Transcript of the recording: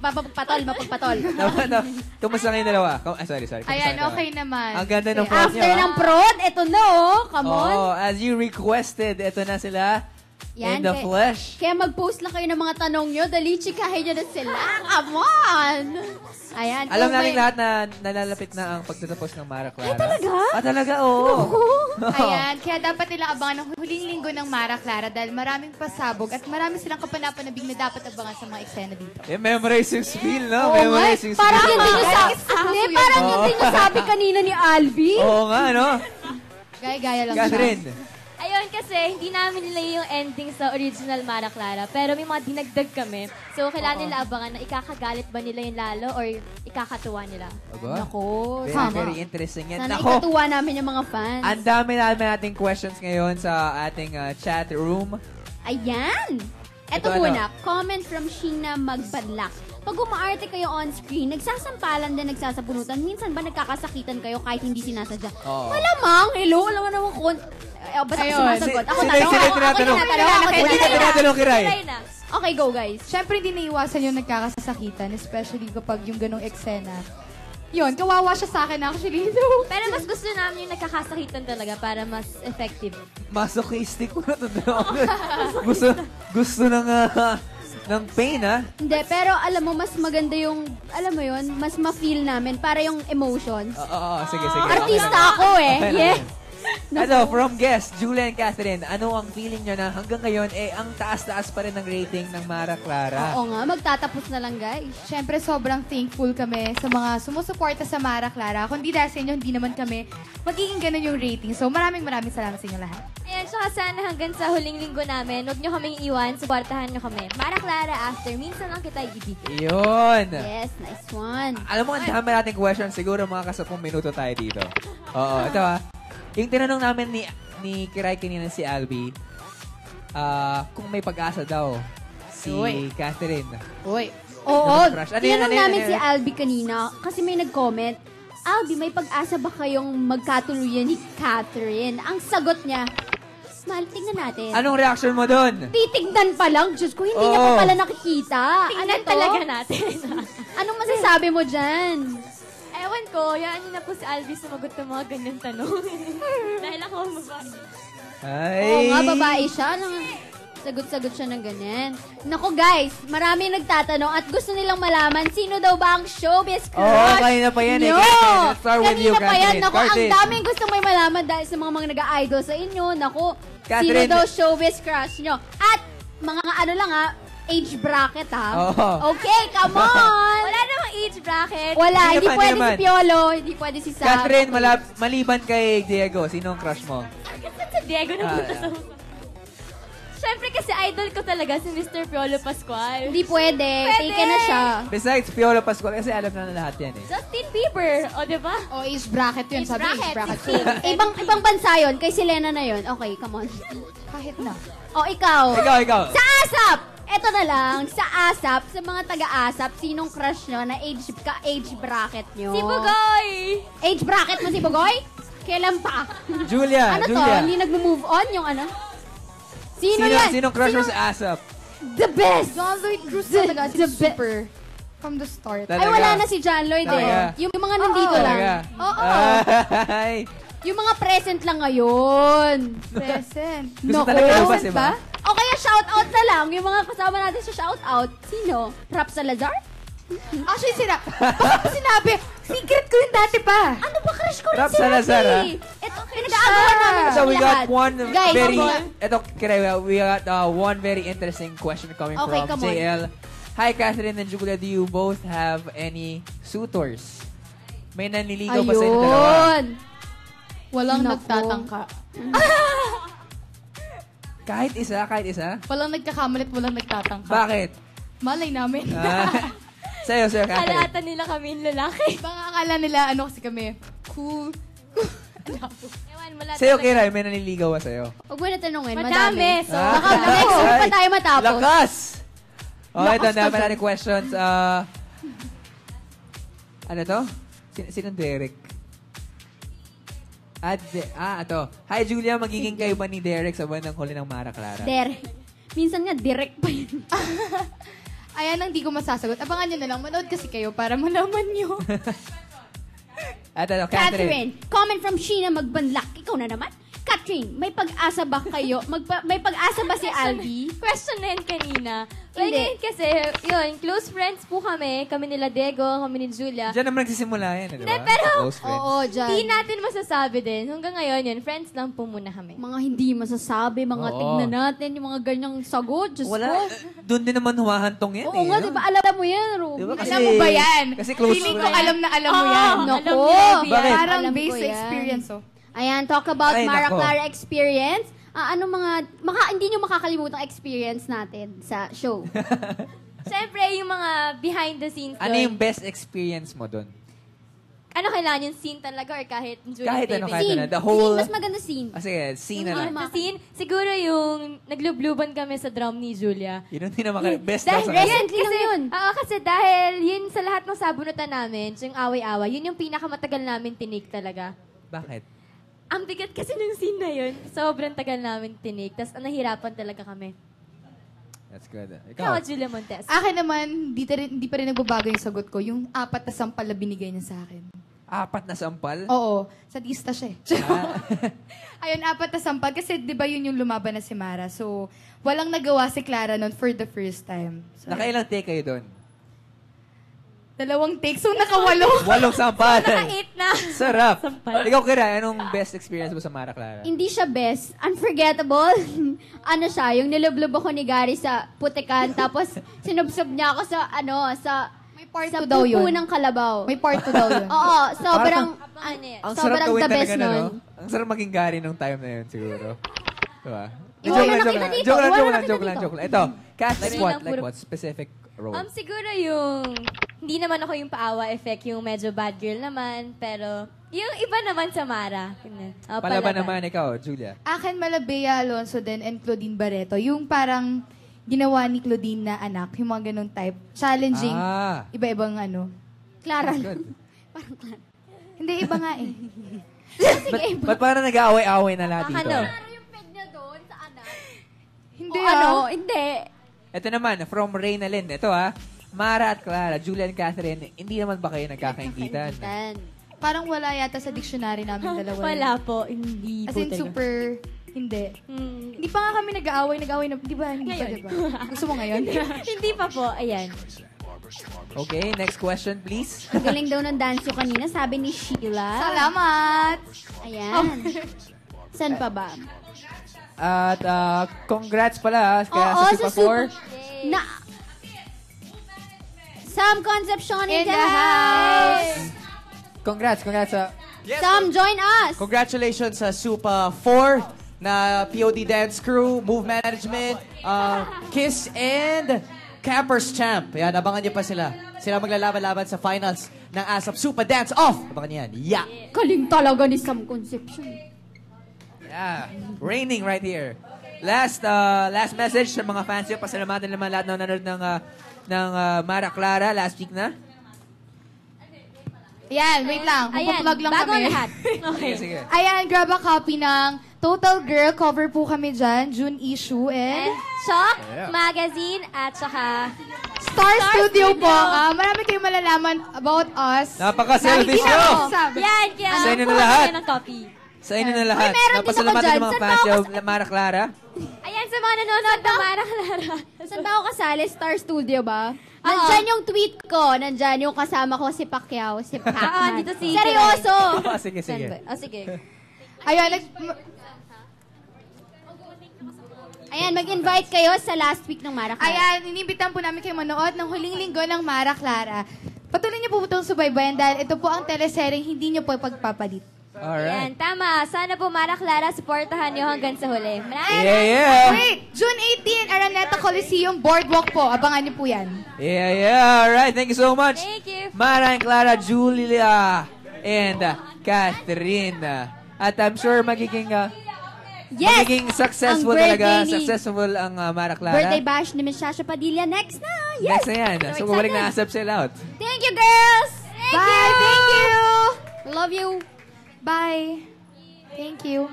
mapagpatol. Kumusta ngayon dalawa? Sorry. Ayan, okay naman. Ang ganda ng prod After ng prod, eto na come on. Oh, as you requested, eto na sila. In the flesh. Kaya mag-post lang kayo ng mga tanong nyo. Dali, chikahin nyo na sila. Come on! Ayan. Alam namin lahat na nalalapit na ang pagtatapos ng Mara Clara. Talaga? Talaga, oo. Ayan, kaya dapat nila abangan ng huling linggo ng Mara Clara dahil maraming pasabog at marami silang kapanapanabing na dapat abangan sa mga eksena dito. Memorize yung spiel, no? Memorize yung spiel. Parang yun din yung sabi kanina ni Albi. Oo nga, no? Gaya-gaya lang Catherine. Ayun, kasi hindi namin nila yung ending sa original Mara Clara, pero may mga dinagdag kami. So, kailangan nila abangan na ikakagalit ba nila yung lalo or ikakatuwa nila. Aba? Nako, Very interesting yan. Sana ikatuwa namin yung mga fans. Ang dami nating questions ngayon sa ating chat room. Ayan! Ito muna, comment from Sheena Magpadlak. Pag umaarte kayo on-screen, nagsasampalan din, nagsasabunutan. Minsan ba nagkakasakitan kayo kahit hindi sinasadya? Malamang, hello, alam mo naman kung... basta ko sumasagot. Ako tanong. Hindi ka tinatanong, Kiray. Okay, go guys. Siyempre, hindi naiwasan yung nagkakasakitan, especially kapag yung ganong eksena. Yun, kawawa siya sa akin actually. Pero mas gusto namin yung nagkakasakitan talaga para mas effective. Masochistic ko na ito. Gusto ng pain, ha? Hindi, pero alam mo, mas maganda yung, alam mo yun, mas ma-feel namin para yung emotions. Oo, sige. Artista ako eh. Yes. Ano, from guest, Julia and Catherine, ano ang feeling nyo na hanggang ngayon, ang taas-taas pa rin ng rating ng Mara Clara? Oo nga, magtatapos na lang guys. Siyempre, sobrang thankful kami sa mga sumusuporta sa Mara Clara. Kung di dahil sa inyo, hindi naman kami magiging ganun yung rating. So, maraming salamat sa inyo lahat. Ayan, tsaka sana hanggang sa huling linggo namin, huwag nyo kaming iwan, supportahan nyo kami. Mara Clara after, minsan lang kita ibigay. Yun! Yes, nice one. Alam mo, ang dami nating questions. Siguro mga 10 minuto tayo dito. Oo, ito yung tinanong namin ni Kiray kanina si Albi, kung may pag-asa daw si Catherine. Uy. Oo, tinanong namin si Albi kanina kasi may nag-comment, Albi, may pag-asa ba kayong magkatuluyan ni Catherine? Ang sagot niya, Mahal, tingnan natin. Anong reaction mo doon? Titignan pa lang. Diyos ko, hindi niya pa pala nakikita. Tingnan talaga natin. Anong masasabi mo dyan? Ewan ko, yaan niyo na po si Albi sumagot ng mga ganyan tanong. Dahil ako ang babae. Oo nga, babae siya. Sagot-sagot siya ng ganyan. Naku guys, marami nagtatanong at gusto nilang malaman sino daw ba ang showbiz crush. Oo, kanina pa yan. Let's start with you, kanina pa yan. Catherine. Naku, ang daming gusto may malaman dahil sa mga nag-idol sa inyo. Naku, sino Catherine, daw showbiz crush nyo? At mga ano lang age bracket Okay, come on! Wala namang age bracket. Wala, hindi Naman, pwede naman. si Piolo, hindi pwede si Sam. Catherine, maliban kay Diego, sino ang crush mo? Kasi si Diego na punta sa Siyempre kasi idol ko talaga si Mr. Piolo Pascual. Hindi pwede. Taken na siya. Besides, Piolo Pascual, kasi alam na lahat yan eh. Justin Bieber, o diba? O, age bracket yun. Sabi, age bracket. Ibang bansa yun. Kay Selena na yun. Okay, come on. Kahit na. O, ikaw. Ikaw. Sa ASAP! Eto na lang, sa ASAP, sa mga taga-ASAP, sinong crush nyo na age bracket nyo? Si Bugoy! Age bracket mo si Bugoy? Kailan pa? Julia. Ano to? Hindi nag-move on yung ano? Sino yan? Sinong crush mo sa ASAP? The best! John Lloyd Cruz talaga. Si super. From the start. Ay, wala na si John Lloyd Talaga? Yung mga nandito lang. Oo. Ay. Yung mga present lang ngayon. Present. Gusto talaga lumabas, diba? O kaya shout-out na lang. Yung mga kasama natin sa shout-out. Sino? Rap Salazar? Actually, bakit mo sinabi? Secret ko yun dati pa. Ano ba crush ko rin Rap si Salazar, Rafi? Ito, pinag-aagawa namin So we got one Guys, very we got one very interesting question coming Okay, from come on. JL. Hi Catherine and Julia, do you both have any suitors? May nanliligaw ba sa inyo dalawa? Ayun. Walang Naku. nagtatangka. Kahit isa? Walang nagkakamalit, walang nagtatangka. Bakit? Malay namin. Sa'yo, Catherine. Alata nila kami yung lalaki. Baka akala nila, ano kasi kami, cool. Ewan, wala Sa'yo, talaga. Kiray, may nanliligaw ba sa'yo? Huwag mo na tanungin. Madami. So, Baka next week pa tayo matapos. Lakas! Okay, Lakas dami ka natin questions. Ano to? Sinong Derek? Ito. Hi, Julia. Magiging kayo ba ni Derek sa bandang huli ng Mara Clara? Minsan nga, direct pa yun. Ayan ang di ko masasagot. Abangan nyo na lang. Manood kasi kayo para malaman nyo. At ano, Catherine. Catherine, comment from Sheena Magbanlak. Ikaw na naman. Catherine, may pag-asa ba kayo? May pag-asa ba si Albi? Question na yun kanina. Well, Hindi. ngayon kasi, yun, close friends po kami. Kami nila Diego, kami ni Julia. Diyan naman nagsisimula yan, di ba? Hindi, pero- Close friends. Oo, dyan. Hindi natin masasabi din. Hanggang ngayon yun, friends lang po muna kami. Mga hindi masasabi, mga Oo. tignan natin, yung mga ganyang sagot. Diyos Wala. ko. Doon din naman humahantong yan Oo nga, no? di ba? Alam mo yan, Ruby. Di ba kasi- Alam mo ba yan? Kasi close Feeling ko friend. alam na alam mo Oo. yan. Alam Nako. ni Ruby yan. Bakit? Parang Alam based ko sa yan. experience, oh. Ayan, talk about Ay, Mara nako. Clara experience. Ano mga, hindi nyo makakalimutang experience natin sa show. Siyempre, yung mga behind the scenes Ano doon. yung best experience mo doon? Ano kailangan yung scene talaga or kahit Julia Kahit ano, David? kahit Scene. ano. The whole... Scene, mas maganda scene. Sige, scene na lang. Yung Sa scene, siguro yung naglubluban kami sa drum ni Julia. Yun ang tinamaka. Best daw Dahil sa recently lang yun. Oo, kasi dahil yun sa lahat ng sabunutan namin, yung away-away, yun yung pinakamatagal namin tinik talaga. Bakit? Ang bigat kasi ng scene na yun. Sobrang tagal namin tinik. Tapos nahirapan talaga kami. That's good. Ikaw, Ikaw? Julia Montes. Akin naman, hindi pa rin nagbabago yung sagot ko. Yung 4 na sampal na binigay niya sa akin. 4 na sampal? Oo. Sadista siya eh. Ah. Ayun, 4 na sampal. Kasi di ba yun yung lumaban na si Mara. So, walang nagawa si Clara nun for the first time. So, Nakailang take kayo doon? 2 take. So, naka-8. 8 sampal. Naka-8 na. Sarap. Ikaw, Kira, anong best experience mo sa Mara Clara? Hindi siya best. Unforgettable. Ano siya, yung nilublob ako ni Gary sa putikan, tapos sinubsob niya ako sa, May part sa 2 daw pupo yun. ng kalabaw. May part 2 daw yun. Oo, sobrang, Abangan niya yan. Ang sarap sobrang gawin the best talaga na, no? nun. Ang sarap maging Gary nung time na yun, siguro. Diba? Iwan mo na kita dito. Joke lang, Iwan mo joke na lang, kita joke lang, dito. joke lang. Ito, Kat, like Sorry what? lang, Like puro- what? Specific role? Siguro yung, hindi naman ako yung paawa effect, yung medyo bad girl naman, pero yung iba naman sa Mara. Palaban naman ikaw, Julia. Akin, Malabea Alonso din and Claudine Barreto. Yung parang ginawa ni Claudine na anak. Yung mga ganun type. Challenging. Ah. Iba-ibang ano. Clara. Good. Hindi, iba nga eh. Ba't parang nag-aaway-aaway na lahat dito? Ano? yung peg niya doon sa anak? Hindi Hindi. Ito naman, from Reyna Lynn. Ito Mara at Clara, Julia and Catherine, hindi naman ba kayo nagkakaingitan? Parang wala yata sa dictionary namin dalawa. Wala po, hindi As po in, talaga. super, hindi. Hmm. Hindi pa nga kami nag-aaway na, di ba? Hindi pa, Ngayon. di ba? Gusto mo ngayon? Hindi pa po, ayan. Okay, next question, please. Ang galing daw ng dance ko kanina, sabi ni Sheila. Salamat! Ayan. San pa ba? At congrats pala kaya Oo, sa Super 4. Na, Sam Concepcion in In the the house. Congrats. Sam, join us. Congratulations sa Supa 4 na POD Dance Crew, Move Management, Kiss, and Campers Champ. Yan, abangan niyo pa sila. Sila maglalaban-laban sa finals ng ASAP Supa Dance Off. Abangan niyo yan. Yeah! Galing talaga ni Sam Concepcion. Yeah, raining right here. Last message sa mga fans nyo. Pasalamatan naman lahat na nanonood ng Mara Clara last week na. Ayan, wait lang. Magpa-plug lang bago kami. lahat. Sige, sige. Ayan, grab a copy ng Total Girl. Cover po kami dyan. June issue. And And Shock Magazine at saka Star Studio po. Marami kayong malalaman about us. Napaka-selfish Na hindi nyo! na masasabi. yan, kaya Sa inyo na kuha lahat. kayo ng copy. Sa inyo na lahat. Uy, meron din ako Napasalamatan dyan. ng mga Saan fans ba nyo, ako Mara Clara. Ayan, sa mga nanonood na Mara Clara. Saan ba ako kasali? Star Studio ba? Nandyan yung tweet ko. Nandyan yung kasama ko si Pacquiao. Si Pacman. Oo, dito si Seryoso! Oh, sige, sige. Sige. Ayun, Ayan, mag-invite kayo sa last week ng Mara Clara. ayan, inimbitan po namin kayo manood ng huling linggo ng Mara Clara. Patuloy niyo po itong subaybayan dahil ito po ang teleseryeng hindi niyo po pagpapalit. Alright. Yan, tama. Sana po Mara Clara, supportahan nyo hanggang sa huli. Maraming Yeah. Wait, June 18, Araneta Coliseum, Boardwalk po. Abangan niyo po yan. Yeah. Alright, thank you so much. Thank you. Mara and Clara, Julia, and Catherine. At I'm sure magiging successful Ang birthday talaga. ni- Successful ang Mara Clara. Birthday bash ni Miss Shasha Padilla next na. Yes! Next na yan. So, bumalik na ASAP sila out. Thank you, girls! Bye! Thank you! Love you! Bye! Thank you.